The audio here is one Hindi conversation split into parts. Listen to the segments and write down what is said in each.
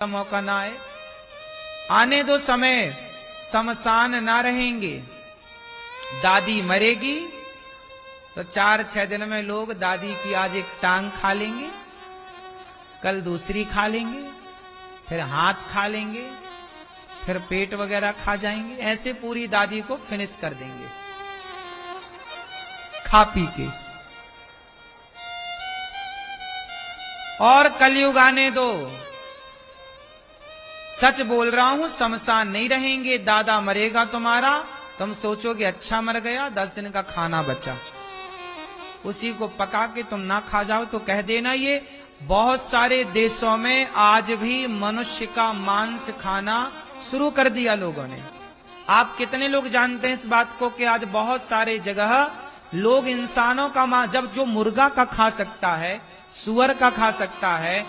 का मौका ना आए। आने दो समय, शमशान ना रहेंगे। दादी मरेगी तो 4-6 दिन में लोग दादी की आज एक टांग खा लेंगे, कल दूसरी खा लेंगे, फिर हाथ खा लेंगे, फिर पेट वगैरह खा जाएंगे। ऐसे पूरी दादी को फिनिश कर देंगे खा पी के। और कलयुग आने दो, सच बोल रहा हूं, शमशान नहीं रहेंगे। दादा मरेगा तुम्हारा, तुम सोचोगे अच्छा मर गया, 10 दिन का खाना बचा, उसी को पका के तुम ना खा जाओ तो कह देना। ये बहुत सारे देशों में आज भी मनुष्य का मांस खाना शुरू कर दिया लोगों ने। आप कितने लोग जानते हैं इस बात को कि आज बहुत सारे जगह लोग इंसानों का मांस, जब जो मुर्गा का खा सकता है, सुअर का खा सकता है,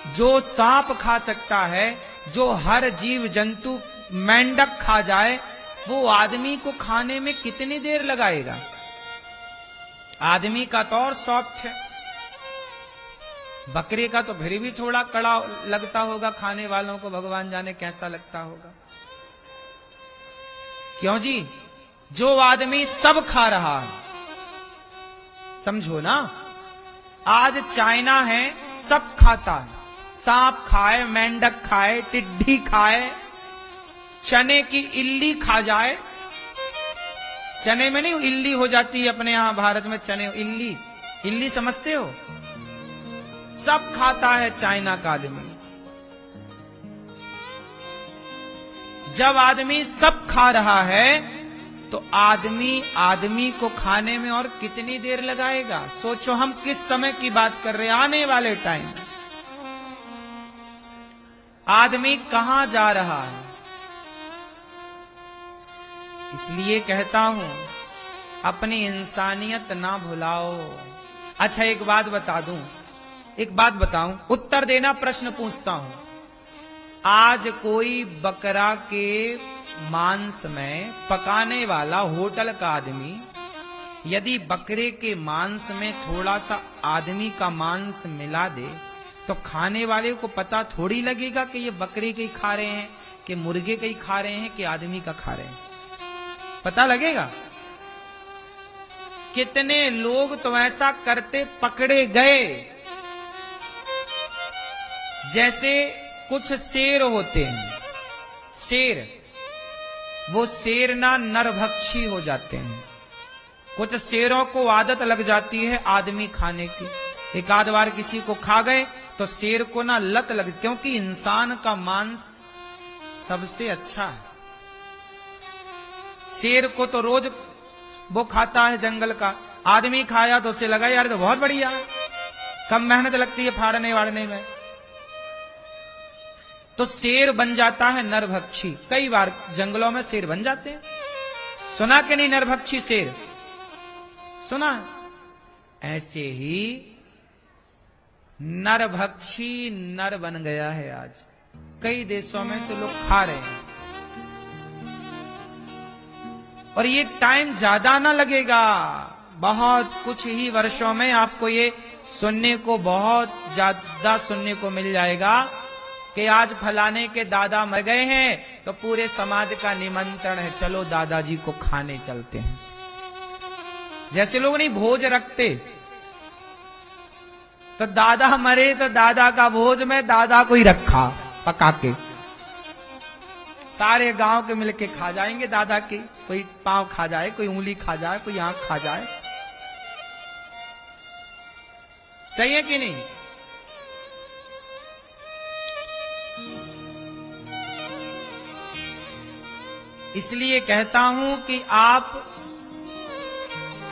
जो सांप खा सकता है, जो हर जीव जंतु मेंढक खा जाए, वो आदमी को खाने में कितनी देर लगाएगा। आदमी का तो और सॉफ्ट है, बकरे का तो फिर भी थोड़ा कड़ा लगता होगा, खाने वालों को भगवान जाने कैसा लगता होगा। क्यों जी? जो आदमी सब खा रहा है, समझो ना, आज चाइना है, सब खाता है, सांप खाए, मेंढक खाए, टिड्डी खाए, चने की इल्ली खा जाए। चने में नहीं इल्ली हो जाती है अपने यहां भारत में, चने इल्ली, इल्ली समझते हो? सब खाता है चाइना का आदमी। जब आदमी सब खा रहा है तो आदमी को खाने में और कितनी देर लगाएगा। सोचो हम किस समय की बात कर रहे हैं, आने वाले टाइम। आदमी कहां जा रहा है। इसलिए कहता हूं, अपनी इंसानियत ना भुलाओ। अच्छा एक बात बता दूं, एक बात बताऊं, उत्तर देना, प्रश्न पूछता हूं। आज कोई बकरा के मांस में पकाने वाला होटल का आदमी यदि बकरे के मांस में थोड़ा सा आदमी का मांस मिला दे तो खाने वाले को पता थोड़ी लगेगा कि ये बकरे के ही खा रहे हैं, कि मुर्गे के ही खा रहे हैं, कि आदमी का खा रहे हैं? पता लगेगा। कितने लोग तो ऐसा करते पकड़े गए। जैसे कुछ शेर होते हैं, शेर, वो शेर ना नरभक्षी हो जाते हैं। कुछ शेरों को आदत लग जाती है आदमी खाने की, एक आध बार किसी को खा गए तो शेर को ना लत लग, क्योंकि इंसान का मांस सबसे अच्छा है। शेर को तो रोज वो खाता है जंगल का, आदमी खाया तो उसे लगा यार तो बहुत बढ़िया है, कम मेहनत लगती है फाड़ने वाड़ने में, तो शेर बन जाता है नरभक्षी। कई बार जंगलों में शेर बन जाते हैं, सुना कि नहीं? नरभक्षी शेर सुना? ऐसे ही नरभक्षी नर बन गया है आज। कई देशों में तो लोग खा रहे हैं। और ये टाइम ज्यादा ना लगेगा, बहुत कुछ ही वर्षों में आपको ये सुनने को, बहुत ज्यादा सुनने को मिल जाएगा कि आज फलाने के दादा मर गए हैं तो पूरे समाज का निमंत्रण है, चलो दादाजी को खाने चलते हैं। जैसे लोग नहीं भोज रखते, तो दादा मरे तो दादा का भोज में दादा को ही रखा पका के, सारे गांव के मिलके खा जाएंगे दादा की, कोई पांव खा जाए, कोई उंगली खा जाए, कोई आंख खा जाए। सही है कि नहीं? इसलिए कहता हूं कि आप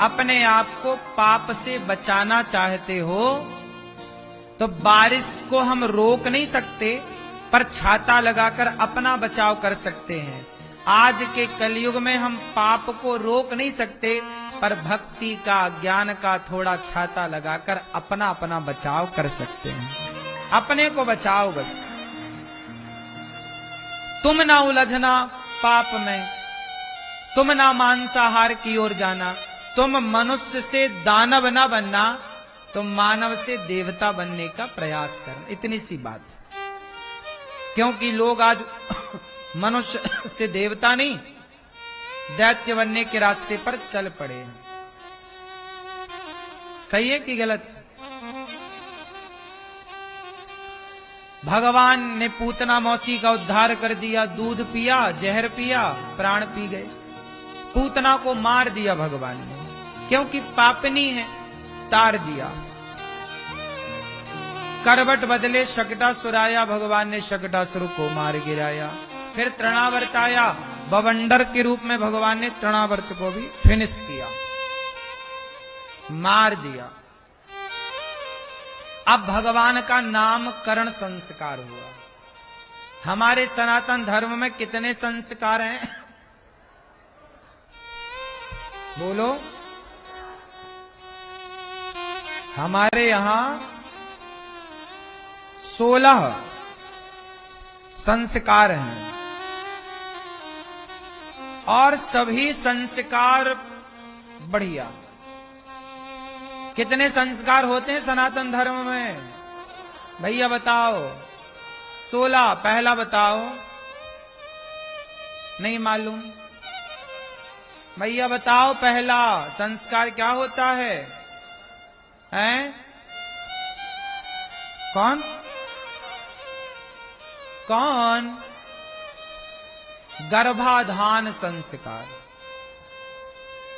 अपने आप को पाप से बचाना चाहते हो तो बारिश को हम रोक नहीं सकते, पर छाता लगाकर अपना बचाव कर सकते हैं। आज के कलयुग में हम पाप को रोक नहीं सकते, पर भक्ति का, ज्ञान का थोड़ा छाता लगाकर अपना अपना बचाव कर सकते हैं। अपने को बचाओ बस, तुम ना उलझना पाप में, तुम ना मांसाहार की ओर जाना, तुम मनुष्य से दानव ना बनना, तुम मानव से देवता बनने का प्रयास करना। इतनी सी बात। क्योंकि लोग आज मनुष्य से देवता नहीं, दैत्य बनने के रास्ते पर चल पड़े हैं। सही है कि गलत? भगवान ने पूतना मौसी का उद्धार कर दिया, दूध पिया, जहर पिया, प्राण पी गए। पूतना को मार दिया भगवान ने, क्योंकि पापनी है, तार दिया। करवट बदले शकटासुर आया, भगवान ने शकटासुर को मार गिराया। फिर तृणावर्त आया, बवंडर के रूप में भगवान ने तृणावर्त को भी फिनिश किया, मार दिया। अब भगवान का नामकरण संस्कार हुआ। हमारे सनातन धर्म में कितने संस्कार हैं? बोलो। हमारे यहां 16 संस्कार हैं और सभी संस्कार बढ़िया। कितने संस्कार होते हैं सनातन धर्म में? भैया बताओ। 16। पहला बताओ। नहीं मालूम? भैया बताओ, पहला संस्कार क्या होता है? हैं? कौन कौन? गर्भाधान संस्कार।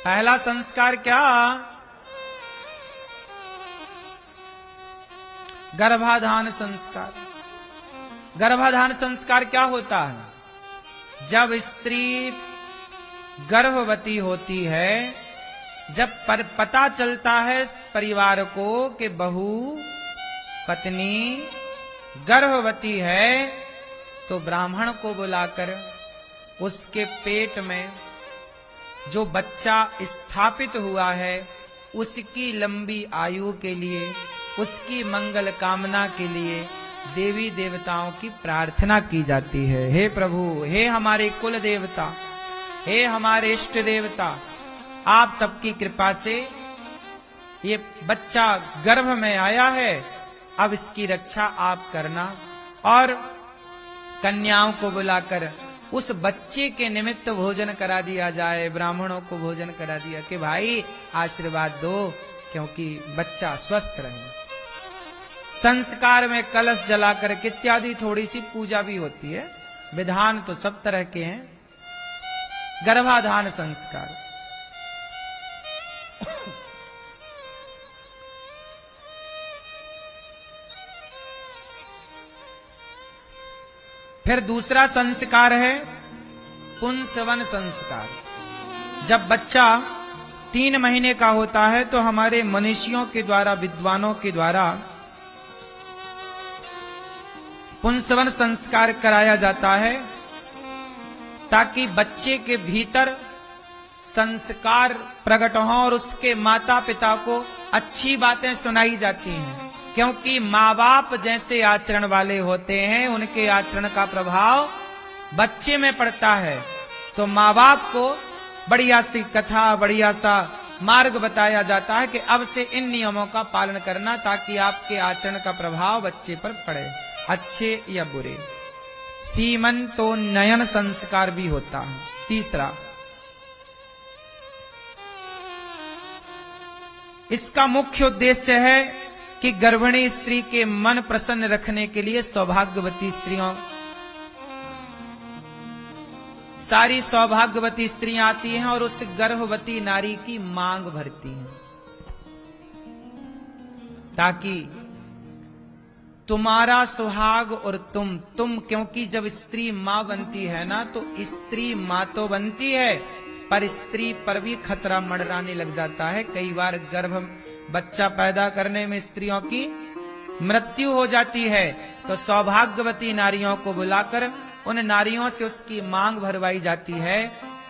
पहला संस्कार क्या? गर्भाधान संस्कार। गर्भाधान संस्कार क्या होता है? जब स्त्री गर्भवती होती है, जब पता चलता है परिवार को कि बहू पत्नी गर्भवती है, तो ब्राह्मण को बुलाकर उसके पेट में जो बच्चा स्थापित हुआ है, उसकी लंबी आयु के लिए, उसकी मंगल कामना के लिए देवी देवताओं की प्रार्थना की जाती है। हे प्रभु, हे हमारे कुल देवता, हे हमारे इष्ट देवता, आप सबकी कृपा से ये बच्चा गर्भ में आया है, अब इसकी रक्षा आप करना। और कन्याओं को बुलाकर उस बच्चे के निमित्त भोजन करा दिया जाए। ब्राह्मणों को भोजन करा दिया कि भाई आशीर्वाद दो, क्योंकि बच्चा स्वस्थ रहे। संस्कार में कलश जलाकर के इत्यादि थोड़ी सी पूजा भी होती है। विधान तो सब तरह के हैं। गर्भाधान संस्कार। फिर दूसरा संस्कार है पुंसवन संस्कार। जब बच्चा 3 महीने का होता है तो हमारे मनीषियों के द्वारा, विद्वानों के द्वारा पुंसवन संस्कार कराया जाता है, ताकि बच्चे के भीतर संस्कार प्रकट हों और उसके माता पिता को अच्छी बातें सुनाई जाती हैं। क्योंकि माँ बाप जैसे आचरण वाले होते हैं, उनके आचरण का प्रभाव बच्चे में पड़ता है। तो माँ बाप को बढ़िया सी कथा, बढ़िया सा मार्ग बताया जाता है कि अब से इन नियमों का पालन करना, ताकि आपके आचरण का प्रभाव बच्चे पर पड़े, अच्छे या बुरे। सीमंतोन्नयन संस्कार भी होता है। तीसरा, इसका मुख्य उद्देश्य है कि गर्भिणी स्त्री के मन प्रसन्न रखने के लिए सौभाग्यवती स्त्रियों, सारी सौभाग्यवती स्त्रियां आती हैं और उस गर्भवती नारी की मांग भरती हैं, ताकि तुम्हारा सुहाग और तुम क्योंकि जब स्त्री मां बनती है ना, तो स्त्री मां तो बनती है, पर स्त्री पर भी खतरा मंडराने लग जाता है। कई बार गर्भ बच्चा पैदा करने में स्त्रियों की मृत्यु हो जाती है। तो सौभाग्यवती नारियों को बुलाकर उन नारियों से उसकी मांग भरवाई जाती है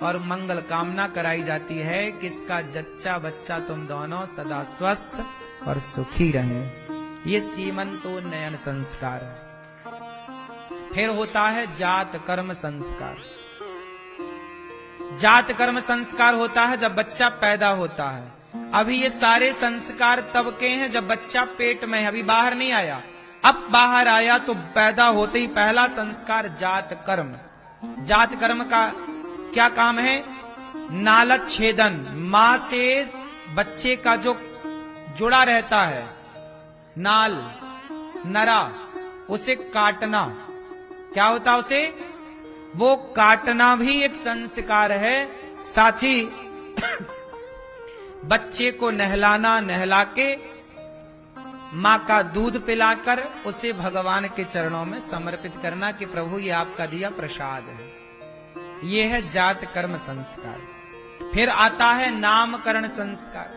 और मंगल कामना कराई जाती है कि इसका जच्चा बच्चा तुम दोनों सदा स्वस्थ और सुखी रहें। ये सीमंतोन्नयन संस्कार है। फिर होता है जात कर्म संस्कार। जात कर्म संस्कार होता है जब बच्चा पैदा होता है। अभी ये सारे संस्कार तब के हैं जब बच्चा पेट में है, अभी बाहर नहीं आया। अब बाहर आया तो पैदा होते ही पहला संस्कार जात कर्म। जात कर्म का क्या काम है? नालक छेदन, मां से बच्चे का जो जुड़ा रहता है नाल नरा, उसे काटना। क्या होता उसे? वो काटना भी एक संस्कार है। साथ ही बच्चे को नहलाना, नहला के मां का दूध पिलाकर उसे भगवान के चरणों में समर्पित करना कि प्रभु ये आपका दिया प्रसाद है। ये है जात कर्म संस्कार। फिर आता है नामकरण संस्कार।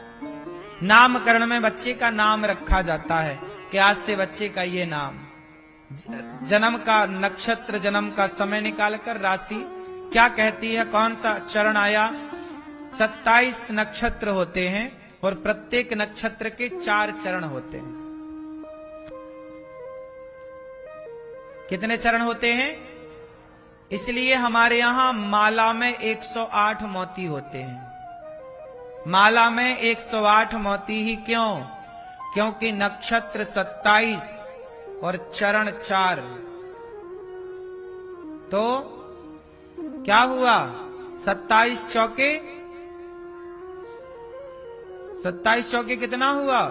नामकरण में बच्चे का नाम रखा जाता है कि आज से बच्चे का ये नाम, जन्म का नक्षत्र, जन्म का समय निकालकर राशि क्या कहती है, कौन सा चरण आया। 27 नक्षत्र होते हैं और प्रत्येक नक्षत्र के 4 चरण होते हैं। कितने चरण होते हैं? इसलिए हमारे यहां माला में 108 मोती होते हैं। माला में 108 मोती ही क्यों? क्योंकि नक्षत्र 27 और चरण 4। तो क्या हुआ? 27 चौके 27 चौके कितना हुआ?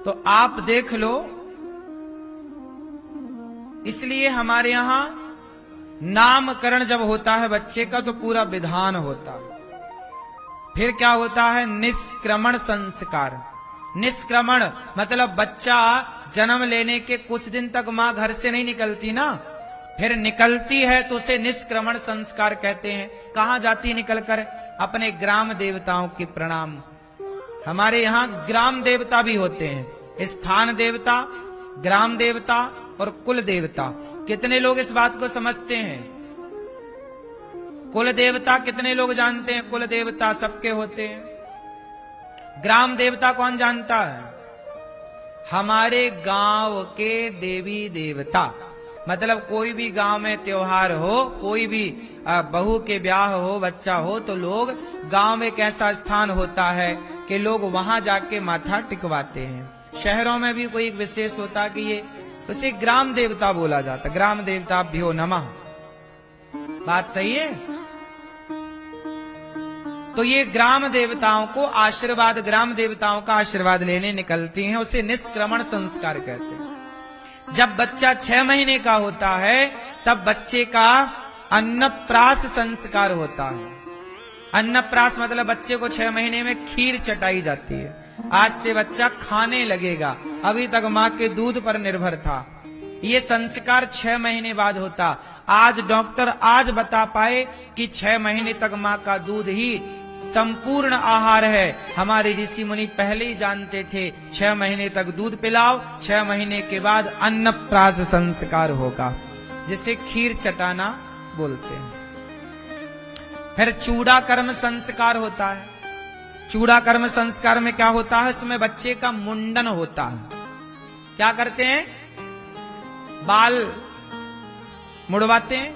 तो आप देख लो। इसलिए हमारे यहां नामकरण जब होता है बच्चे का तो पूरा विधान होता है। फिर क्या होता है? निष्क्रमण संस्कार। निष्क्रमण मतलब बच्चा जन्म लेने के कुछ दिन तक मां घर से नहीं निकलती ना, फिर निकलती है तो उसे निष्क्रमण संस्कार कहते हैं। कहां जाती है निकलकर? अपने ग्राम देवताओं के प्रणाम। हमारे यहां ग्राम देवता भी होते हैं, स्थान देवता, ग्राम देवता और कुल देवता। कितने लोग इस बात को समझते हैं? कुल देवता कितने लोग जानते हैं? कुल देवता सबके होते हैं। ग्राम देवता कौन जानता है? हमारे गांव के देवी देवता। मतलब कोई भी गांव में त्योहार हो, कोई भी बहू के ब्याह हो, बच्चा हो, तो लोग गांव में एक ऐसा स्थान होता है कि लोग वहां जाके माथा टिकवाते हैं। शहरों में भी कोई एक विशेष होता कि ये उसे ग्राम देवता बोला जाता। ग्राम देवताभ्यो नमः। बात सही है? तो ये ग्राम देवताओं को आशीर्वाद, ग्राम देवताओं का आशीर्वाद लेने निकलती हैं, उसे निष्क्रमण संस्कार कहते हैं। जब बच्चा 6 महीने का होता है तब बच्चे का अन्नप्रास संस्कार होता है। अन्नप्रास मतलब बच्चे को 6 महीने में खीर चटाई जाती है। आज से बच्चा खाने लगेगा, अभी तक मां के दूध पर निर्भर था। ये संस्कार 6 महीने बाद होता। आज डॉक्टर आज बता पाए कि 6 महीने तक मां का दूध ही संपूर्ण आहार है। हमारे ऋषि मुनि पहले ही जानते थे 6 महीने तक दूध पिलाओ, 6 महीने के बाद अन्नप्रास संस्कार होगा, जिसे खीर चटाना बोलते हैं। फिर चूड़ा कर्म संस्कार होता है। चूड़ा कर्म संस्कार में क्या होता है? इसमें बच्चे का मुंडन होता है। क्या करते हैं? बाल मुड़वाते हैं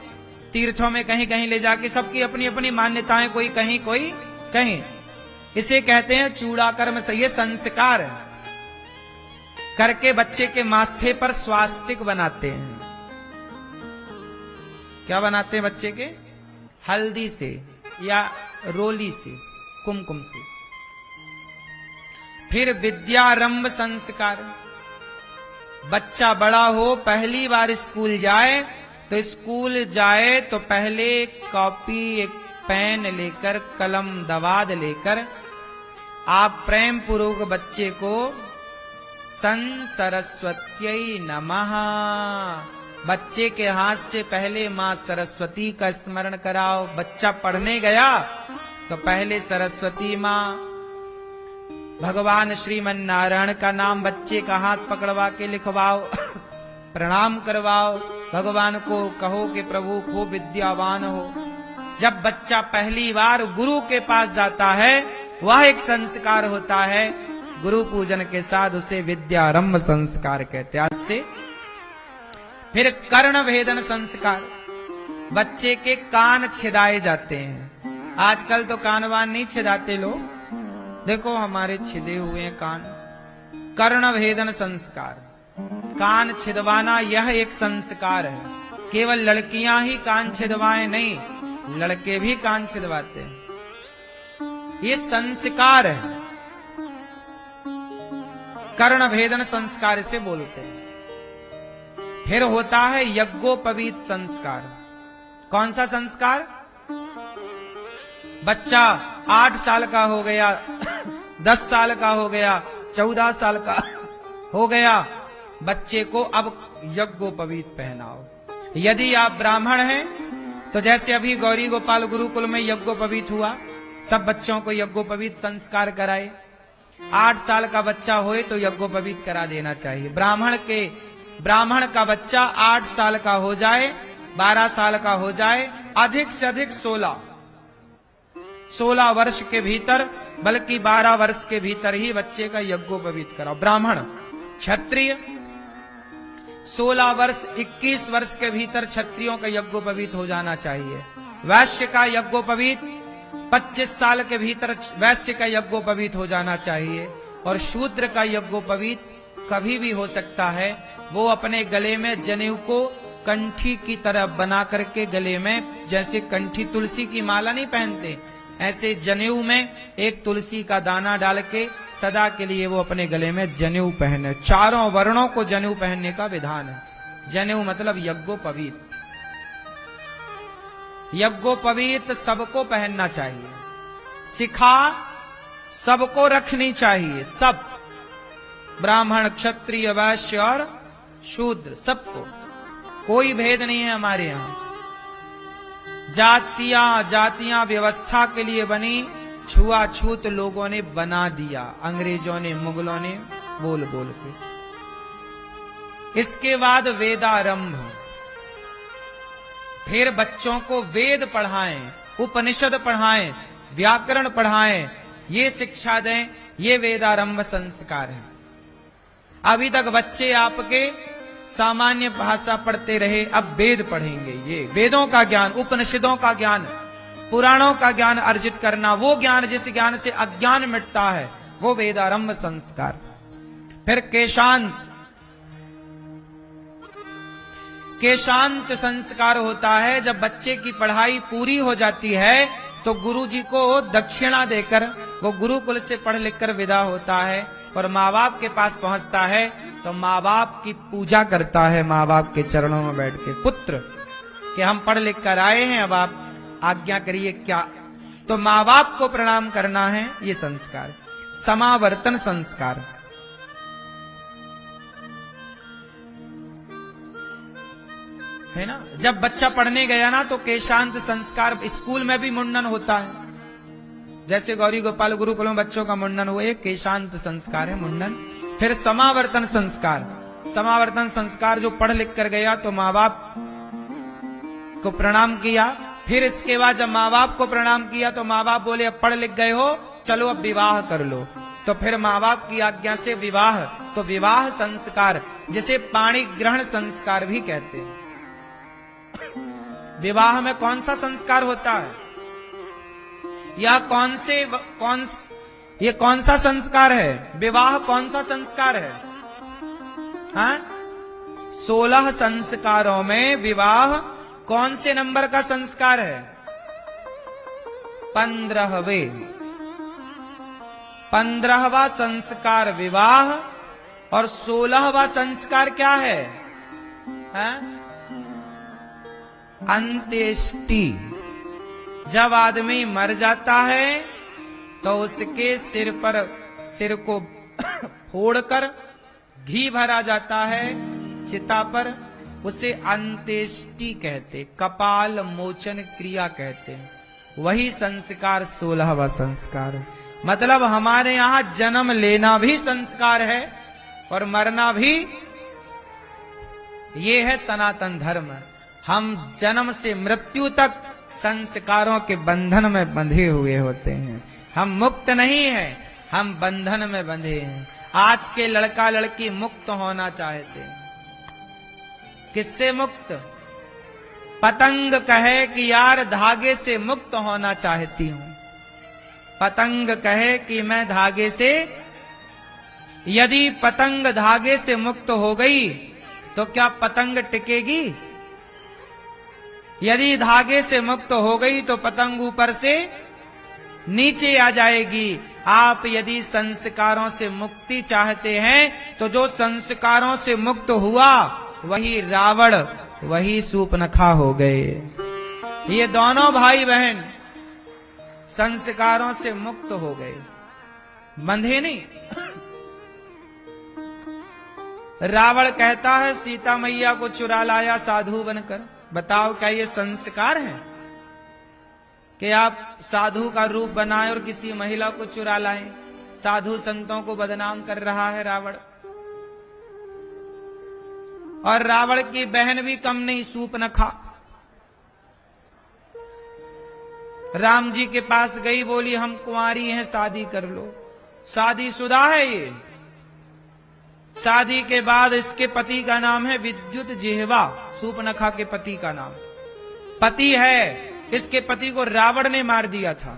तीर्थों में, कहीं कहीं ले जाके। सबकी अपनी अपनी मान्यताएं, कोई कहीं कोई कहीं। इसे कहते हैं चूड़ा कर्म से। ये संस्कार करके बच्चे के माथे पर स्वास्तिक बनाते हैं। क्या बनाते हैं बच्चे के? हल्दी से या रोली से, कुमकुम से। फिर विद्यारंभ संस्कार। बच्चा बड़ा हो, पहली बार स्कूल जाए तो स्कूल जाए तो पहले कॉपी, एक पेन लेकर, कलम, दवाद लेकर आप प्रेम पूर्वक बच्चे को सन सरस्वत्यै नमः, बच्चे के हाथ से पहले मां सरस्वती का स्मरण कराओ। बच्चा पढ़ने गया तो पहले सरस्वती मां, भगवान श्रीमन नारायण का नाम बच्चे का हाथ पकड़वा के लिखवाओ, प्रणाम करवाओ, भगवान को कहो कि प्रभु खूब विद्यावान हो। जब बच्चा पहली बार गुरु के पास जाता है, वह एक संस्कार होता है। गुरु पूजन के साथ उसे विद्यारंभ संस्कार कहते हैं। से फिर कर्ण भेदन संस्कार। बच्चे के कान छिदाए जाते हैं। आजकल तो कान वान नहीं छिदाते लोग, देखो हमारे छिदे हुए कान, कर्ण भेदन संस्कार, कान छिदवाना यह एक संस्कार है। केवल लड़कियां ही कान छिदवाएं नहीं, लड़के भी कान छिदवाते हैं, ये संस्कार है। कर्ण भेदन संस्कार से बोलते हैं। फिर होता है यज्ञोपवीत संस्कार। कौन सा संस्कार? बच्चा 8 साल का हो गया, 10 साल का हो गया, 14 साल का हो गया, बच्चे को अब यज्ञोपवीत पहनाओ। यदि आप ब्राह्मण हैं तो जैसे अभी गौरी गोपाल गुरुकुल में यज्ञोपवीत हुआ, सब बच्चों को यज्ञोपवीत संस्कार कराए। 8 साल का बच्चा होए तो यज्ञोपवीत करा देना चाहिए। ब्राह्मण का बच्चा 8 साल का हो जाए, 12 साल का हो जाए, अधिक से अधिक 16 वर्ष के भीतर, बल्कि 12 वर्ष के भीतर ही बच्चे का यज्ञोपवीत कराओ। ब्राह्मण, क्षत्रिय 16 वर्ष 21 वर्ष के भीतर क्षत्रियों का यज्ञोपवीत हो जाना चाहिए। वैश्य का यज्ञोपवीत 25 साल के भीतर वैश्य का यज्ञोपवीत हो जाना चाहिए। और शूद्र का यज्ञोपवीत कभी भी हो सकता है। वो अपने गले में जनेऊ को कंठी की तरह बना करके गले में, जैसे कंठी तुलसी की माला नहीं पहनते, ऐसे जनेऊ में एक तुलसी का दाना डाल के सदा के लिए वो अपने गले में जनेऊ पहने। चारों वर्णों को जनेऊ पहनने का विधान है। जनेऊ मतलब यज्ञोपवीत। यज्ञोपवीत सबको पहनना चाहिए। शिखा सबको रखनी चाहिए, सब, ब्राह्मण, क्षत्रिय, वैश्य और शूद्र, सबको, कोई भेद नहीं है हमारे यहाँ। जातियां व्यवस्था के लिए बनी, छुआछूत लोगों ने बना दिया, अंग्रेजों ने, मुगलों ने, बोल बोल के। इसके बाद वेदारंभ। फिर बच्चों को वेद पढ़ाएं, उपनिषद पढ़ाएं, व्याकरण पढ़ाएं, ये शिक्षा दें, ये वेदारंभ संस्कार है। अभी तक बच्चे आपके सामान्य भाषा पढ़ते रहे, अब वेद पढ़ेंगे। ये वेदों का ज्ञान, उपनिषदों का ज्ञान, पुराणों का ज्ञान अर्जित करना, वो ज्ञान जिस ज्ञान से अज्ञान मिटता है, वो वेदारंभ संस्कार। फिर केशांत संस्कार होता है। जब बच्चे की पढ़ाई पूरी हो जाती है तो गुरुजी को दक्षिणा देकर वो गुरुकुल से पढ़ लिख कर विदा होता है और माँ बाप के पास पहुंचता है तो माँ बाप की पूजा करता है, माँ बाप के चरणों में बैठ के। पुत्र कि हम पढ़ लिख कर आए हैं, अब आप आज्ञा करिए क्या। तो माँ बाप को प्रणाम करना है, ये संस्कार। समावर्तन संस्कार है ना। जब बच्चा पढ़ने गया ना तो केशांत संस्कार, स्कूल में भी मुंडन होता है। जैसे गौरी गोपाल गुरुकुल में बच्चों का मुंडन हुआ, एक केशांत संस्कार है, मुंडन। फिर समावर्तन संस्कार। समावर्तन संस्कार जो पढ़ लिख कर गया तो माँ बाप को प्रणाम किया। फिर इसके बाद जब माँ बाप को प्रणाम किया तो माँ बाप बोले अब पढ़ लिख गए हो, चलो अब विवाह कर लो। तो फिर माँ बाप की आज्ञा से विवाह, तो विवाह संस्कार, जिसे पाणी ग्रहण संस्कार भी कहते हैं। विवाह में कौन सा संस्कार होता है, या ये कौन सा संस्कार है? विवाह कौन सा संस्कार है? हाँ, 16 संस्कारों में विवाह कौन से नंबर का संस्कार है? 15वां संस्कार विवाह, और 16वां संस्कार क्या है? हाँ? अंत्येष्टि। जब आदमी मर जाता है तो उसके सिर को फोड़कर घी भरा जाता है चिता पर, उसे अंत्येष्टि कहते, कपाल मोचन क्रिया कहते हैं। वही संस्कार 16वां संस्कार। मतलब हमारे यहाँ जन्म लेना भी संस्कार है और मरना भी। ये है सनातन धर्म। हम जन्म से मृत्यु तक संस्कारों के बंधन में बंधे हुए होते हैं। हम मुक्त नहीं हैं, हम बंधन में बंधे हैं। आज के लड़का लड़की मुक्त होना चाहते हैं। किससे मुक्त? पतंग कहे कि यार धागे से मुक्त होना चाहती हूं, पतंग कहे कि मैं धागे से, यदि पतंग धागे से मुक्त हो गई तो क्या पतंग टिकेगी? यदि धागे से मुक्त हो गई तो पतंग ऊपर से नीचे आ जाएगी। आप यदि संस्कारों से मुक्ति चाहते हैं तो जो संस्कारों से मुक्त हुआ वही रावण, वही सूर्पनखा हो गए। ये दोनों भाई बहन संस्कारों से मुक्त हो गए, बंधे नहीं। रावण कहता है सीता मैया को चुरा लाया साधु बनकर। बताओ क्या ये संस्कार है कि आप साधु का रूप बनाए और किसी महिला को चुरा लाएं? साधु संतों को बदनाम कर रहा है रावण। और रावण की बहन भी कम नहीं, सूर्पनखा। राम जी के पास गई, बोली हम कुंवारी हैं, शादी कर लो। शादीशुदा है ये। शादी के बाद इसके पति का नाम है विद्युत जिह्वा, सूर्पनखा के पति का नाम। पति है, इसके पति को रावण ने मार दिया था।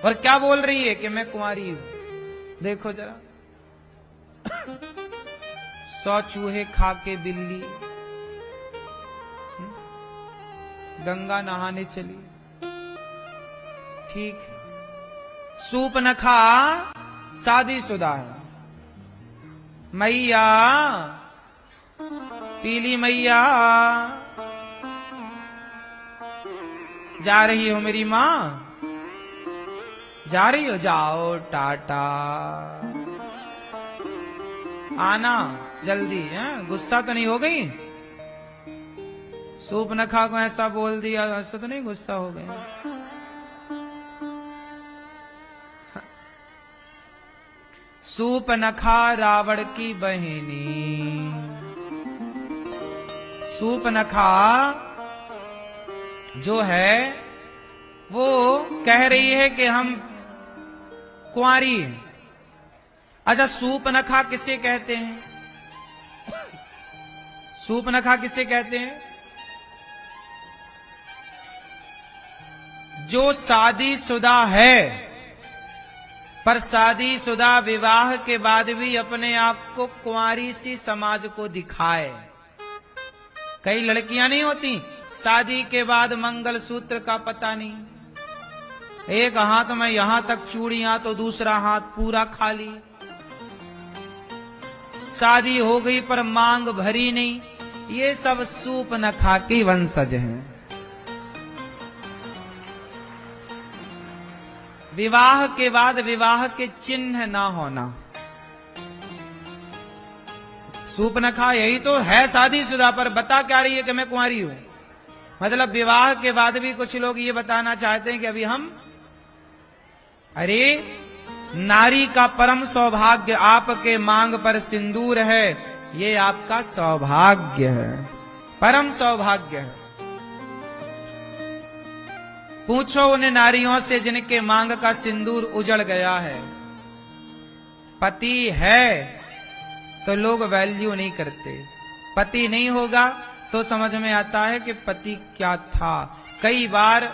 और क्या बोल रही है कि मैं कुंवारी हूं। देखो जरा, 100 चूहे खा के बिल्ली गंगा नहाने चली। ठीक है, सूर्पनखा शादीशुदा है। मैया, पीली मैया, जा रही हो मेरी मां? जा रही हो? जाओ, टाटा, आना जल्दी है। गुस्सा तो नहीं हो गई? सूर्पनखा को ऐसा बोल दिया, ऐसा तो नहीं गुस्सा हो गए? सूर्पनखा रावण की बहिनी। सूर्पनखा जो है वो कह रही है कि हम कुंवारी हैं। अच्छा, सूर्पनखा किसे कहते हैं? सूर्पनखा किसे कहते हैं? जो शादीशुदा है पर शादीशुदा विवाह के बाद भी अपने आप को कुंवारी सी समाज को दिखाए। कई लड़कियां नहीं होती, शादी के बाद मंगलसूत्र का पता नहीं, एक हाथ में यहां तक चूड़ियां तो दूसरा हाथ पूरा खाली। शादी हो गई पर मांग भरी नहीं। ये सब सूर्पनखा की वंशज हैं। विवाह के बाद विवाह के चिन्ह ना होना। सूर्पनखा यही तो है शादीशुदा, पर बता क्या रही है कि मैं कुंवारी हूं। मतलब विवाह के बाद भी कुछ लोग ये बताना चाहते हैं कि अभी हम, अरे नारी का परम सौभाग्य आपके मांग पर सिंदूर है, ये आपका सौभाग्य है, परम सौभाग्य है। पूछो उन नारियों से जिनके मांग का सिंदूर उजड़ गया है। पति है तो लोग वैल्यू नहीं करते, पति नहीं होगा तो समझ में आता है कि पति क्या था। कई बार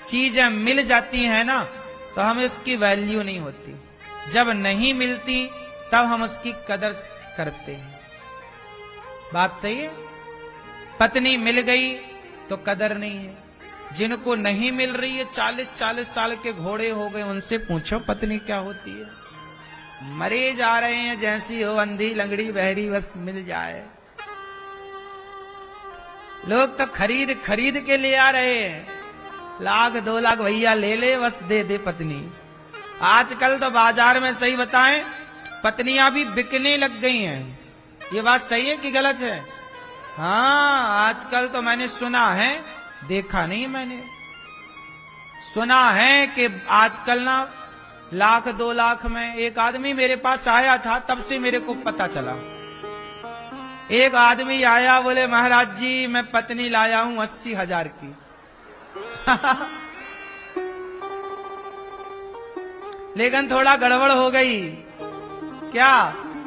चीजें मिल जाती हैं ना तो हमें उसकी वैल्यू नहीं होती, जब नहीं मिलती तब हम उसकी कदर करते हैं। बात सही है? पत्नी मिल गई तो कदर नहीं है। जिनको नहीं मिल रही है, 40-40 साल के घोड़े हो गए, उनसे पूछो पत्नी क्या होती है। मरे जा रहे हैं जैसी हो, अंधी लंगड़ी बहरी बस मिल जाए। लोग तो खरीद खरीद के ले आ रहे हैं, 1-2 लाख भैया ले ले, बस दे दे पत्नी। आजकल तो बाजार में सही बताएं पत्नियां भी बिकने लग गई हैं। ये बात सही है कि गलत है? हाँ, आजकल तो मैंने सुना है, देखा नहीं मैंने, सुना है कि आजकल ना 1-2 लाख में। एक आदमी मेरे पास आया था, तब से मेरे को पता चला। एक आदमी आया, बोले महाराज जी मैं पत्नी लाया हूं 80,000 की। लेकिन थोड़ा गड़बड़ हो गई। क्या?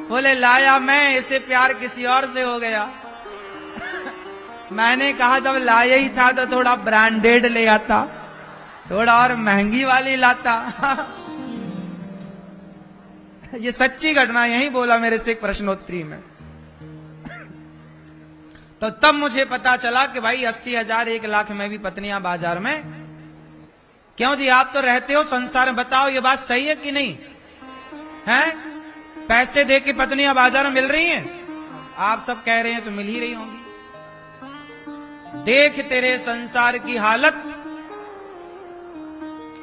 बोले लाया मैं, इसे प्यार किसी और से हो गया। मैंने कहा जब लाया ही था तो थोड़ा ब्रांडेड ले आता। थोड़ा और महंगी वाली लाता। ये सच्ची घटना यही बोला मेरे से एक प्रश्नोत्तरी में। तो तब मुझे पता चला कि भाई 80,000 1,00,000 में भी पत्नियां बाजार में। क्यों जी, आप तो रहते हो संसार में, बताओ ये बात सही है कि नहीं है? पैसे दे के पत्नियां बाजार में मिल रही हैं? आप सब कह रहे हैं तो मिल ही रही होंगी। देख तेरे संसार की हालत।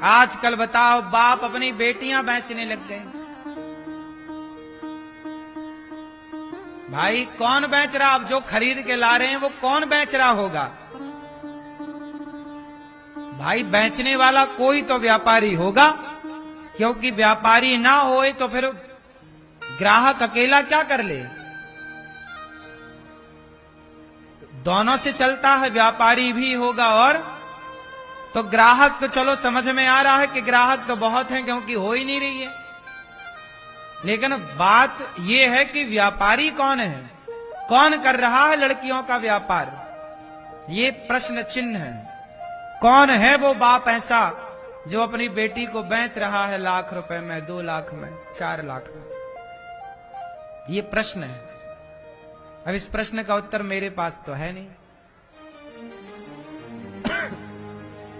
आजकल बताओ, बाप अपनी बेटियां बेचने लग गए। भाई कौन बेच रहा? अब जो खरीद के ला रहे हैं वो कौन बेच रहा होगा? भाई बेचने वाला कोई तो व्यापारी होगा, क्योंकि व्यापारी ना होए तो फिर ग्राहक अकेला क्या कर ले? दोनों से चलता है, व्यापारी भी होगा और तो ग्राहक तो चलो समझ में आ रहा है कि ग्राहक तो बहुत हैं, क्योंकि हो ही नहीं रही है। लेकिन बात यह है कि व्यापारी कौन है? कौन कर रहा है लड़कियों का व्यापार? ये प्रश्न चिन्ह है। कौन है वो बाप ऐसा जो अपनी बेटी को बेच रहा है लाख रुपए में, 2 लाख में, 4 लाख में? ये प्रश्न है। अब इस प्रश्न का उत्तर मेरे पास तो है नहीं।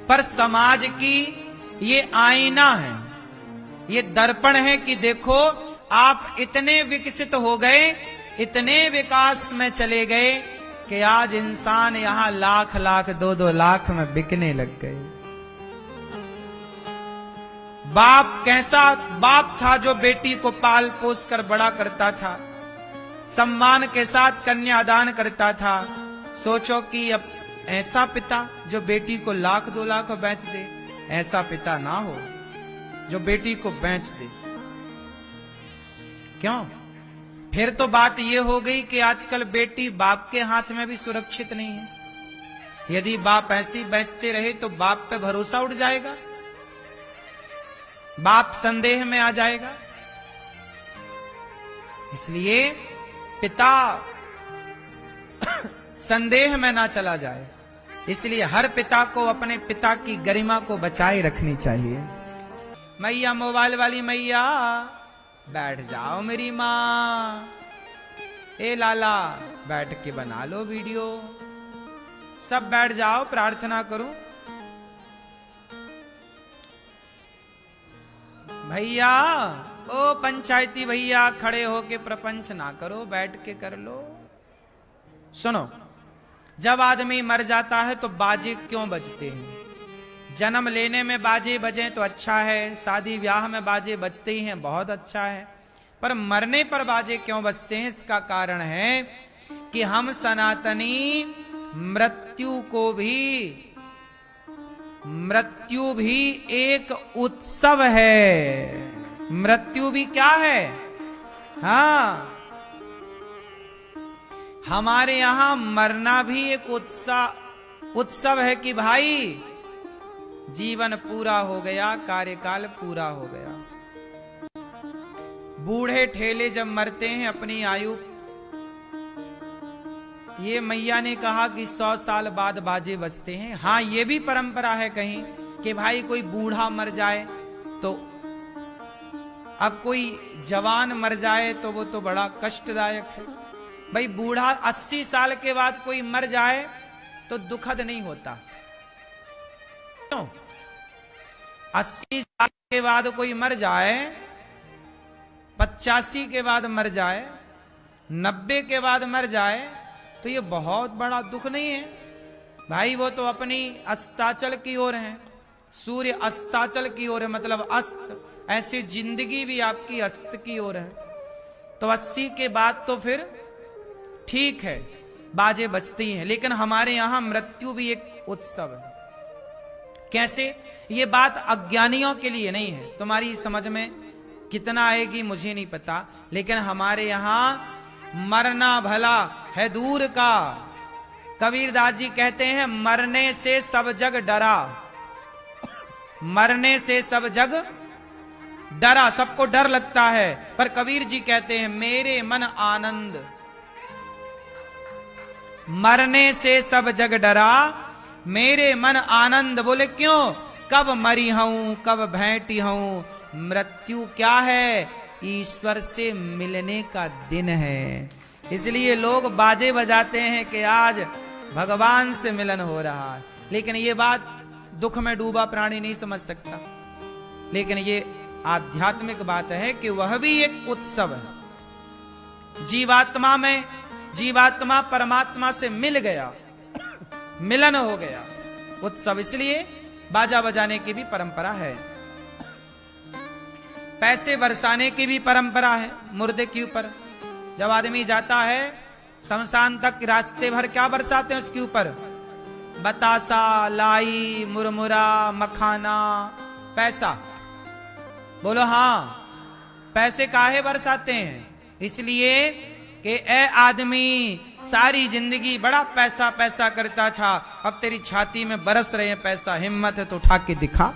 पर समाज की ये आईना है, ये दर्पण है कि देखो आप इतने विकसित हो गए, इतने विकास में चले गए कि आज इंसान यहां लाख लाख 2-2 लाख में बिकने लग गए। बाप कैसा बाप था जो बेटी को पाल पोस कर बड़ा करता था, सम्मान के साथ कन्यादान करता था। सोचो कि अब ऐसा पिता जो बेटी को लाख 2 लाख बेच दे, ऐसा पिता ना हो जो बेटी को बेच दे। क्यों? फिर तो बात यह हो गई कि आजकल बेटी बाप के हाथ में भी सुरक्षित नहीं है। यदि बाप ऐसी बेचते रहे तो बाप पे भरोसा उठ जाएगा, बाप संदेह में आ जाएगा। इसलिए पिता संदेह में ना चला जाए, इसलिए हर पिता को अपने पिता की गरिमा को बचाए रखनी चाहिए। मैया मोबाइल वाली मैया, बैठ जाओ मेरी माँ। ए लाला, बैठ के बना लो वीडियो। सब बैठ जाओ, प्रार्थना करो। भैया, ओ पंचायती भैया, खड़े होके प्रपंच ना करो, बैठ के कर लो। सुनो, जब आदमी मर जाता है तो बाजे क्यों बजते हैं? जन्म लेने में बाजे बजे तो अच्छा है, शादी ब्याह में बाजे बजते ही हैं, बहुत अच्छा है। पर मरने पर बाजे क्यों बजते हैं? इसका कारण है कि हम सनातनी मृत्यु भी एक उत्सव है। मृत्यु भी क्या है? हाँ, हमारे यहां मरना भी एक उत्सव है कि भाई जीवन पूरा हो गया, कार्यकाल पूरा हो गया। बूढ़े ठेले जब मरते हैं अपनी आयु, ये मैया ने कहा कि 100 साल बाद बाजे बजते हैं। हाँ, ये भी परंपरा है कहीं कि भाई कोई बूढ़ा मर जाए तो, अब कोई जवान मर जाए तो वो तो बड़ा कष्टदायक है। भाई बूढ़ा 80 साल के बाद कोई मर जाए तो दुखद नहीं होता। 80 साल के बाद कोई मर जाए, 85 के बाद मर जाए, 90 के बाद मर जाए तो ये बहुत बड़ा दुख नहीं है भाई। वो तो अपनी अस्ताचल की ओर है, सूर्य अस्ताचल की ओर है, मतलब अस्त। ऐसी जिंदगी भी आपकी अस्त की ओर है। तो 80 के बाद तो फिर ठीक है, बाजे बजती हैं। लेकिन हमारे यहां मृत्यु भी एक उत्सव है। कैसे? ये बात अज्ञानियों के लिए नहीं है, तुम्हारी समझ में कितना आएगी मुझे नहीं पता, लेकिन हमारे यहां मरना भला है दूर का। कबीरदास जी कहते हैं, मरने से सब जग डरा। मरने से सब जग डरा, सबको डर लगता है, पर कबीर जी कहते हैं मेरे मन आनंद। मरने से सब जग डरा, मेरे मन आनंद। बोले क्यों? कब मरी हूं कब भेंटी हूं, मृत्यु क्या है, ईश्वर से मिलने का दिन है। इसलिए लोग बाजे बजाते हैं कि आज भगवान से मिलन हो रहा है, लेकिन ये बात दुख में डूबा प्राणी नहीं समझ सकता। लेकिन ये आध्यात्मिक बात है कि वह भी एक उत्सव है। जीवात्मा में जीवात्मा परमात्मा से मिल गया, मिलन हो गया, उत्सव। इसलिए बाजा बजाने की भी परंपरा है, पैसे बरसाने की भी परंपरा है मुर्दे के ऊपर। जब आदमी जाता है शमशान तक, रास्ते भर क्या बरसाते हैं उसके ऊपर, बतासा, लाई, मुरमुरा, मखाना, पैसा। बोलो हाँ, पैसे काहे बरसाते हैं? इसलिए कि ए आदमी सारी जिंदगी बड़ा पैसा पैसा करता था, अब तेरी छाती में बरस रहे हैं पैसा, हिम्मत है तो उठा के दिखा।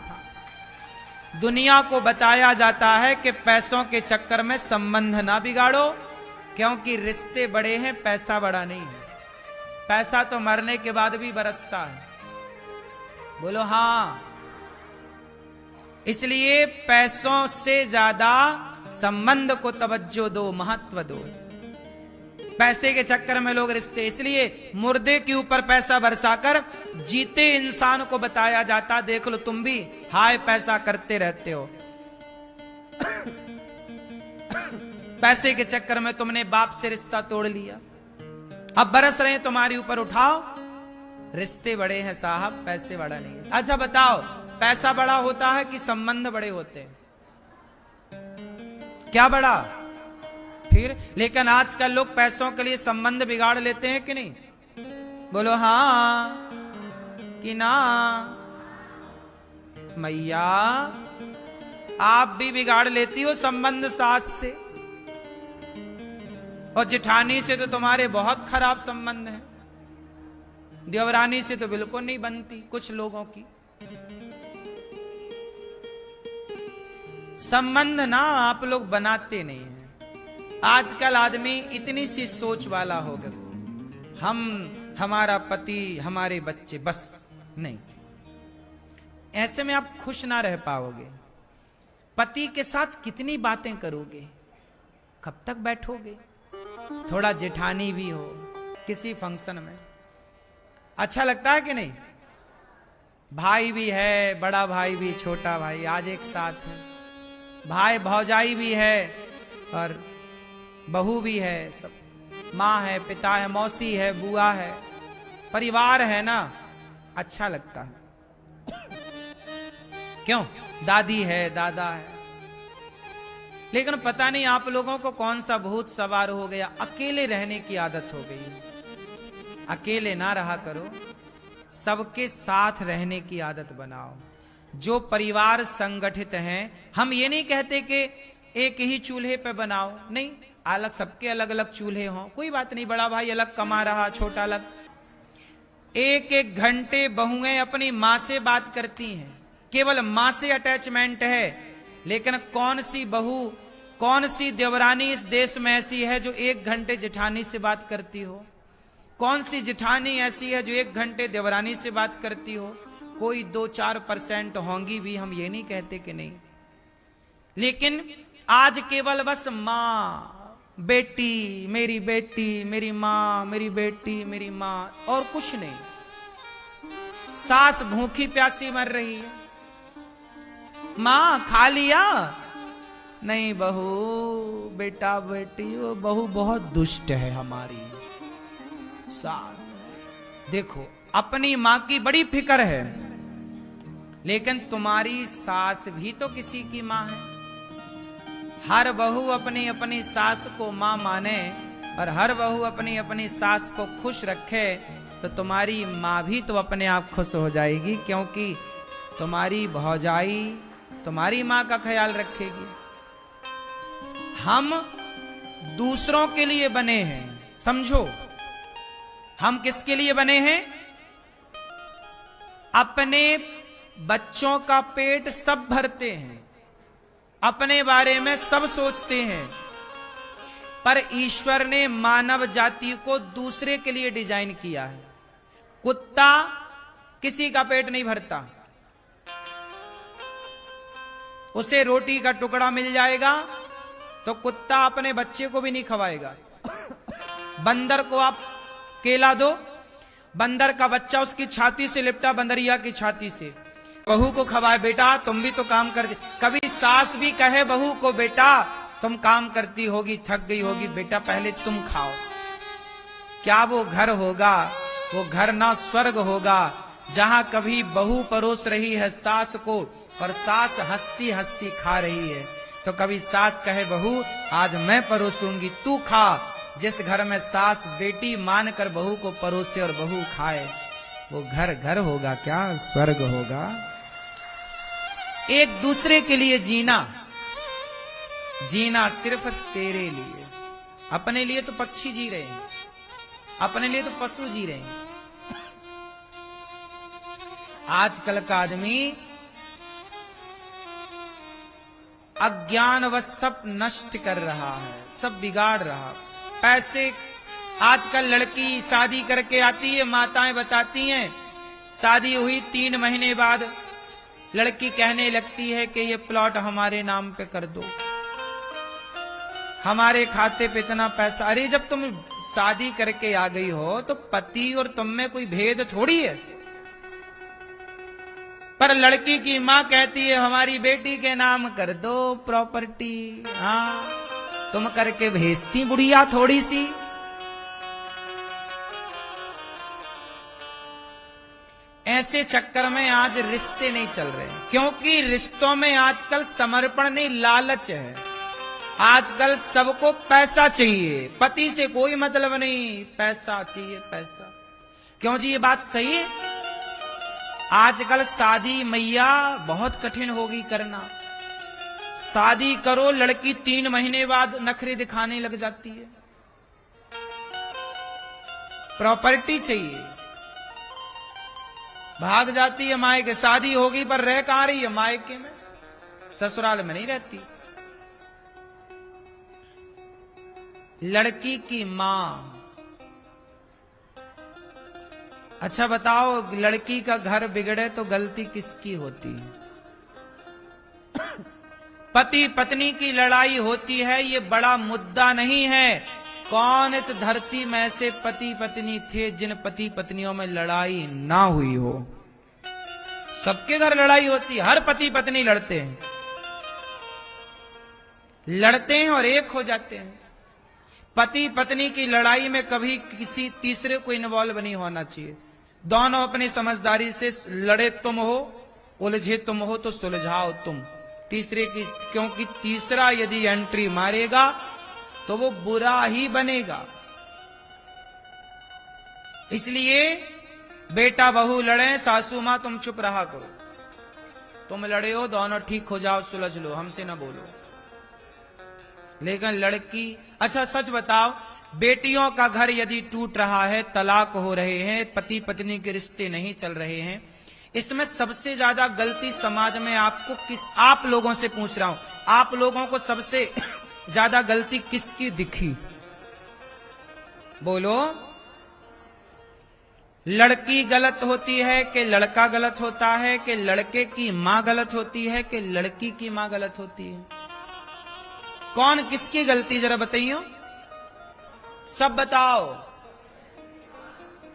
दुनिया को बताया जाता है कि पैसों के चक्कर में संबंध ना बिगाड़ो, क्योंकि रिश्ते बड़े हैं, पैसा बड़ा नहीं है। पैसा तो मरने के बाद भी बरसता है। बोलो हाँ। इसलिए पैसों से ज्यादा संबंध को तवज्जो दो, महत्व दो। पैसे के चक्कर में लोग रिश्ते, इसलिए मुर्दे के ऊपर पैसा बरसाकर जीते इंसान को बताया जाता, देख लो तुम भी हाय पैसा करते रहते हो। पैसे के चक्कर में तुमने बाप से रिश्ता तोड़ लिया, अब बरस रहे हैं तुम्हारे ऊपर, उठाओ। रिश्ते बड़े हैं साहब, पैसे बड़ा नहीं है। अच्छा बताओ, पैसा बड़ा होता है कि संबंध बड़े होते हैं? क्या बड़ा? फिर लेकिन आजकल लोग पैसों के लिए संबंध बिगाड़ लेते हैं कि नहीं? बोलो हाँ कि ना? मैया आप भी बिगाड़ लेती हो संबंध सास से, और जेठानी से तो तुम्हारे बहुत खराब संबंध हैं, देवरानी से तो बिल्कुल नहीं बनती कुछ लोगों की। संबंध ना आप लोग बनाते नहीं हैं। आजकल आदमी इतनी सी सोच वाला हो गया, हम, हमारा पति, हमारे बच्चे, बस। नहीं, ऐसे में आप खुश ना रह पाओगे। पति के साथ कितनी बातें करोगे, कब तक बैठोगे? थोड़ा जेठानी भी हो किसी फंक्शन में, अच्छा लगता है कि नहीं? भाई भी है, बड़ा भाई भी, छोटा भाई, आज एक साथ है। भाई भौजाई भी है और बहू भी है, सब माँ है, पिता है, मौसी है, बुआ है, परिवार है ना, अच्छा लगता है। क्यों? दादी है, दादा है। लेकिन पता नहीं आप लोगों को कौन सा भूत सवार हो गया, अकेले रहने की आदत हो गई। अकेले ना रहा करो, सबके साथ रहने की आदत बनाओ। जो परिवार संगठित हैं, हम ये नहीं कहते कि एक ही चूल्हे पे बनाओ, नहीं, अलग, सबके अलग अलग चूल्हे हों, कोई बात नहीं। बड़ा भाई अलग कमा रहा, छोटा अलग। एक एक घंटे बहुएं अपनी मां से बात करती हैं, केवल मां से अटैचमेंट है। लेकिन कौन सी बहू, कौन सी देवरानी इस देश में ऐसी है जो 1 घंटे जेठानी से बात करती हो? कौन सी जेठानी ऐसी है जो 1 घंटे देवरानी से बात करती हो? कोई 2-4% होंगी भी, हम ये नहीं कहते कि नहीं। लेकिन आज केवल बस माँ, बेटी, मेरी माँ, मेरी बेटी, मेरी माँ, और कुछ नहीं। सास भूखी प्यासी मर रही है, माँ खा लिया? नहीं बहू, बेटा बेटी, वो बहू बहुत दुष्ट है हमारी। सास देखो, अपनी माँ की बड़ी फिक्र है, लेकिन तुम्हारी सास भी तो किसी की माँ है। हर बहू अपनी अपनी सास को माँ माने और हर बहू अपनी अपनी सास को खुश रखे, तो तुम्हारी माँ भी तो अपने आप खुश हो जाएगी, क्योंकि तुम्हारी भौजाई तुम्हारी माँ का ख्याल रखेगी। हम दूसरों के लिए बने हैं, समझो। हम किसके लिए बने हैं? अपने बच्चों का पेट सब भरते हैं, अपने बारे में सब सोचते हैं, पर ईश्वर ने मानव जाति को दूसरे के लिए डिजाइन किया है। कुत्ता किसी का पेट नहीं भरता, उसे रोटी का टुकड़ा मिल जाएगा तो कुत्ता अपने बच्चे को भी नहीं खवाएगा। बंदर को आप केला दो, बंदर का बच्चा उसकी छाती से लिपटा बंदरिया की छाती से, बहू को खवाए बेटा तुम भी तो काम कर दे। कभी सास भी कहे बहू को बेटा तुम काम करती होगी, थक गई होगी, बेटा पहले तुम खाओ। क्या वो घर होगा? वो घर ना स्वर्ग होगा जहां कभी बहू परोस रही है सास को और सास हंसती हंसती खा रही है। तो कभी सास कहे बहू आज मैं परोसूंगी तू खा। जिस घर में सास बेटी मानकर बहू को परोसे और बहू खाए, वो घर घर होगा क्या? स्वर्ग होगा। एक दूसरे के लिए जीना, जीना सिर्फ तेरे लिए। अपने लिए तो पक्षी जी रहे हैं, अपने लिए तो पशु जी रहे हैं। आजकल का आदमी अज्ञानवश सब नष्ट कर रहा है, सब बिगाड़ रहा। पैसे, आजकल लड़की शादी करके आती है, माताएं बताती हैं शादी हुई 3 महीने बाद लड़की कहने लगती है कि ये प्लॉट हमारे नाम पे कर दो, हमारे खाते पे इतना पैसा। अरे जब तुम शादी करके आ गई हो तो पति और तुम में कोई भेद थोड़ी है। पर लड़की की मां कहती है हमारी बेटी के नाम कर दो प्रॉपर्टी। हाँ, तुम करके भेजती बुढ़िया थोड़ी सी। ऐसे चक्कर में आज रिश्ते नहीं चल रहे, क्योंकि रिश्तों में आजकल समर्पण नहीं, लालच है। आजकल सबको पैसा चाहिए, पति से कोई मतलब नहीं, पैसा चाहिए पैसा। क्यों जी, ये बात सही है। आजकल शादी मैया बहुत कठिन होगी करना। शादी करो, लड़की 3 महीने बाद नखरे दिखाने लग जाती है, प्रॉपर्टी चाहिए, भाग जाती है मायके। शादी होगी पर रह कहां रही है? मायके में, ससुराल में नहीं रहती। लड़की की मां, अच्छा बताओ, लड़की का घर बिगड़े तो गलती किसकी होती है? पति पत्नी की लड़ाई होती है, ये बड़ा मुद्दा नहीं है। कौन इस धरती में ऐसे पति पत्नी थे जिन पति पत्नियों में लड़ाई ना हुई हो? सबके घर लड़ाई होती है, हर पति पत्नी लड़ते हैं, लड़ते हैं और एक हो जाते हैं। पति पत्नी की लड़ाई में कभी किसी तीसरे को इन्वॉल्व नहीं होना चाहिए। दोनों अपनी समझदारी से लड़े तुम हो, उलझे तुम हो तो सुलझाओ तुम, तीसरे की, क्योंकि तीसरा यदि एंट्री मारेगा तो वो बुरा ही बनेगा। इसलिए बेटा बहू लड़े, सासू मां तुम चुप रहा करो। तुम लड़े हो, दोनों ठीक हो जाओ, सुलझ लो, हमसे ना बोलो। लेकिन लड़की, अच्छा सच बताओ, बेटियों का घर यदि टूट रहा है, तलाक हो रहे हैं, पति पत्नी के रिश्ते नहीं चल रहे हैं, इसमें सबसे ज्यादा गलती समाज में आपको आप लोगों से पूछ रहा हूं, आप लोगों को सबसे ज्यादा गलती किसकी दिखी? बोलो। लड़की गलत होती है कि लड़का गलत होता है, कि लड़के की मां गलत होती है, कि लड़की की मां गलत होती है? कौन किसकी गलती जरा बताइयो, सब बताओ,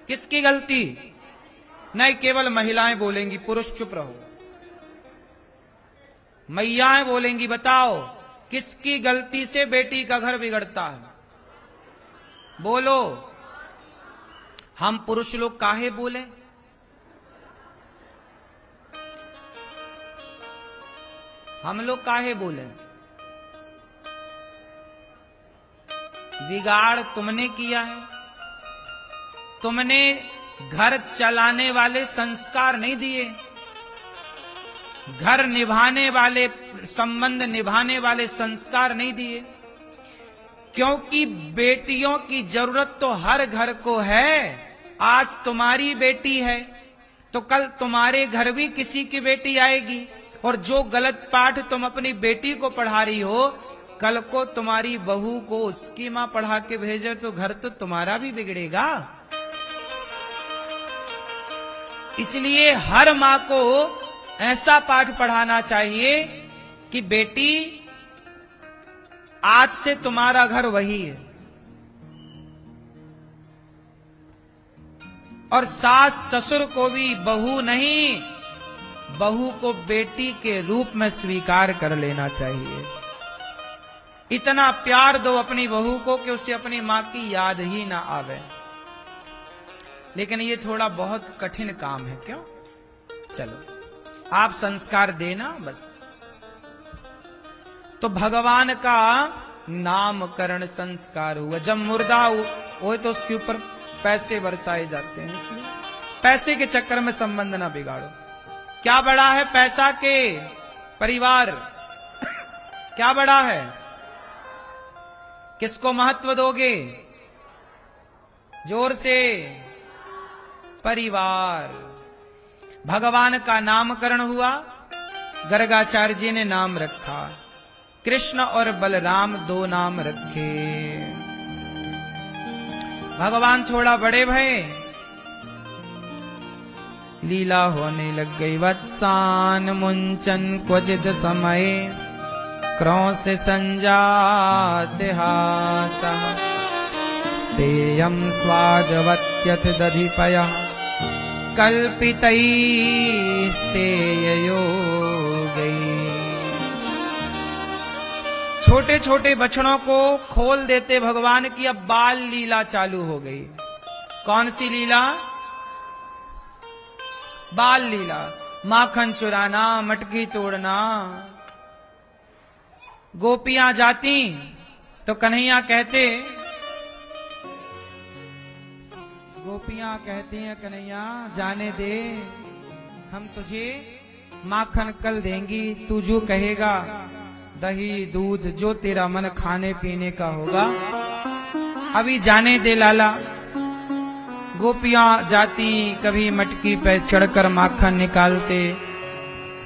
किसकी गलती? नहीं, केवल महिलाएं बोलेंगी, पुरुष चुप रहो। मैयाएं बोलेंगी, बताओ किसकी गलती से बेटी का घर बिगड़ता है? बोलो। हम पुरुष लोग काहे बोले? हम लोग काहे बोले? बिगाड़ तुमने किया है, तुमने घर चलाने वाले संस्कार नहीं दिए, घर निभाने वाले, संबंध निभाने वाले संस्कार नहीं दिए। क्योंकि बेटियों की जरूरत तो हर घर को है। आज तुम्हारी बेटी है तो कल तुम्हारे घर भी किसी की बेटी आएगी, और जो गलत पाठ तुम अपनी बेटी को पढ़ा रही हो, कल को तुम्हारी बहू को उसकी मां पढ़ा के भेजे तो घर तो तुम्हारा भी बिगड़ेगा। इसलिए हर मां को ऐसा पाठ पढ़ाना चाहिए कि बेटी आज से तुम्हारा घर वही है, और सास ससुर को भी बहू नहीं, बहू को बेटी के रूप में स्वीकार कर लेना चाहिए। इतना प्यार दो अपनी बहू को कि उसे अपनी मां की याद ही ना आवे। लेकिन ये थोड़ा बहुत कठिन काम है, क्यों? चलो आप संस्कार देना बस। तो भगवान का नामकरण संस्कार हुआ। जब मुर्दा हो तो उसके ऊपर पैसे बरसाए जाते हैं, इसलिए पैसे के चक्कर में संबंध ना बिगाड़ो। क्या बड़ा है पैसा के परिवार? क्या बड़ा है? किसको महत्व दोगे? जोर से, परिवार। भगवान का नामकरण हुआ, गर्गाचार्य जी ने नाम रखा। कृष्ण और बलराम दो नाम रखे। भगवान थोड़ा बड़े भये, लीला होने लग गई। वत्सान मुंचन क्वचित समय, क्रौंस संजात हासः, स्तेयं स्वादवत्यथ दधिपयः, कल्पितैस्तेययोगैः। छोटे छोटे बछड़ों को खोल देते भगवान की। अब बाल लीला चालू हो गई। कौन सी लीला? बाल लीला। माखन चुराना, मटकी तोड़ना। गोपियां जाती तो कन्हैया कहते, गोपियां कहती हैं कन्हैया जाने दे, हम तुझे माखन कल देंगी, तू जो कहेगा, दही दूध जो तेरा मन खाने पीने का होगा, अभी जाने दे लाला। गोपियां जाती, कभी मटकी पे चढ़कर माखन निकालते,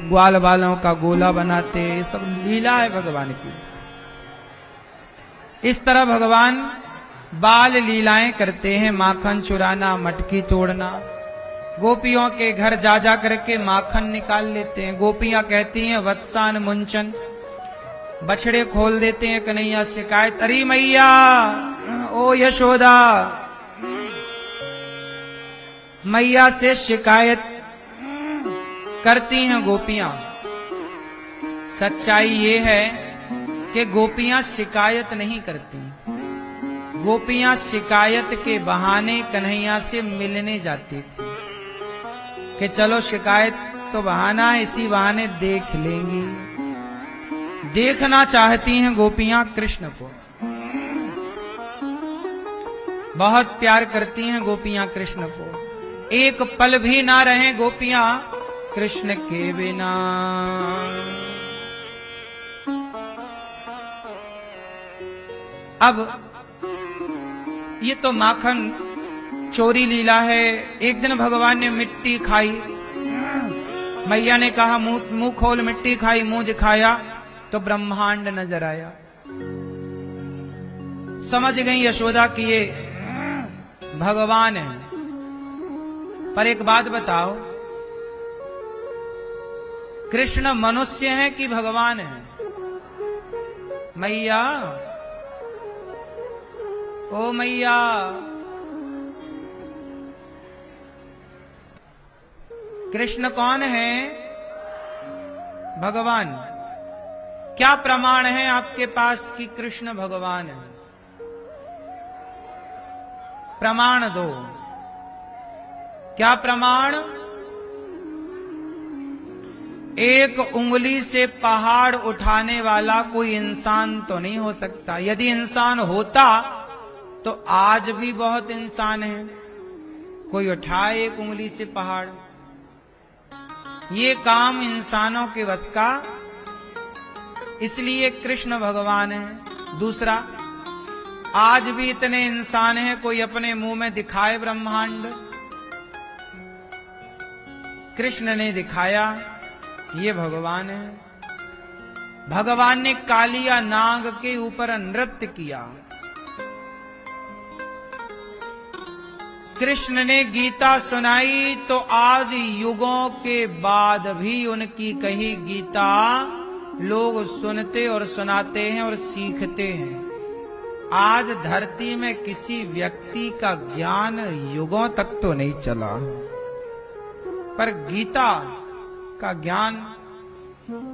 ग्वाल बालों का गोला बनाते। सब लीला है भगवान की। इस तरह भगवान बाल लीलाएं करते हैं। माखन चुराना, मटकी तोड़ना। गोपियों के घर जा जा करके माखन निकाल लेते हैं। गोपियां कहती हैं वत्सान मुंचन, बछड़े खोल देते हैं। कन्हैया शिकायत, अरे मैया, ओ यशोदा, मैया से शिकायत करती हैं गोपियां। सच्चाई ये है कि गोपियां शिकायत नहीं करती। गोपियां शिकायत के बहाने कन्हैया से मिलने जाती थी कि चलो शिकायत तो बहाना है, इसी बहाने देख लेंगी। देखना चाहती हैं गोपियां कृष्ण को। बहुत प्यार करती हैं गोपियां कृष्ण को। एक पल भी ना रहे गोपियां कृष्ण के बिना। अब ये तो माखन चोरी लीला है। एक दिन भगवान ने मिट्टी खाई। मैया ने कहा मुंह खोल। मिट्टी खाई, मुंह दिखाया तो ब्रह्मांड नजर आया। समझ गई यशोदा कि ये भगवान है। पर एक बात बताओ, कृष्ण मनुष्य है कि भगवान है? मैया, ओ मैया, कृष्ण कौन है? भगवान। क्या प्रमाण है आपके पास कि कृष्ण भगवान है? प्रमाण दो। क्या प्रमाण? एक उंगली से पहाड़ उठाने वाला कोई इंसान तो नहीं हो सकता। यदि इंसान होता तो आज भी बहुत इंसान है। कोई उठाए एक उंगली से पहाड़, ये काम इंसानों के वश का, इसलिए कृष्ण भगवान है। दूसरा, आज भी इतने इंसान हैं, कोई अपने मुंह में दिखाए ब्रह्मांड, कृष्ण ने दिखाया, ये भगवान है। भगवान ने कालिया नाग के ऊपर नृत्य किया। कृष्ण ने गीता सुनाई तो आज युगों के बाद भी उनकी कही गीता लोग सुनते और सुनाते हैं और सीखते हैं। आज धरती में किसी व्यक्ति का ज्ञान युगों तक तो नहीं चला, पर गीता का ज्ञान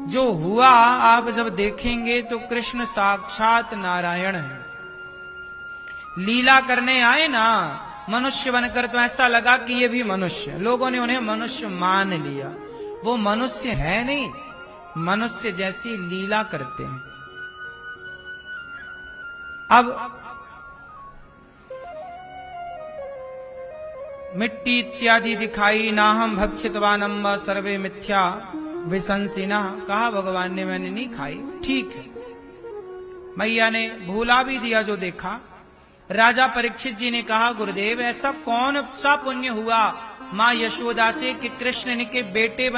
जो हुआ, आप जब देखेंगे तो कृष्ण साक्षात नारायण है। लीला करने आए ना मनुष्य बनकर, तो ऐसा लगा कि ये भी मनुष्य, लोगों ने उन्हें मनुष्य मान लिया। वो मनुष्य है नहीं, मनुष्य जैसी लीला करते हैं। अब मिट्टी इत्यादि दिखाई, ना हम भक्षितवानम व सर्वे मिथ्या विशंसिना, कहा भगवान ने मैंने नहीं खाई, ठीक है। मैया ने भूला भी दिया जो देखा। राजा परीक्षित जी ने कहा, गुरुदेव ऐसा कौन सा पुण्य हुआ मां यशोदा से कि कृष्ण के बेटे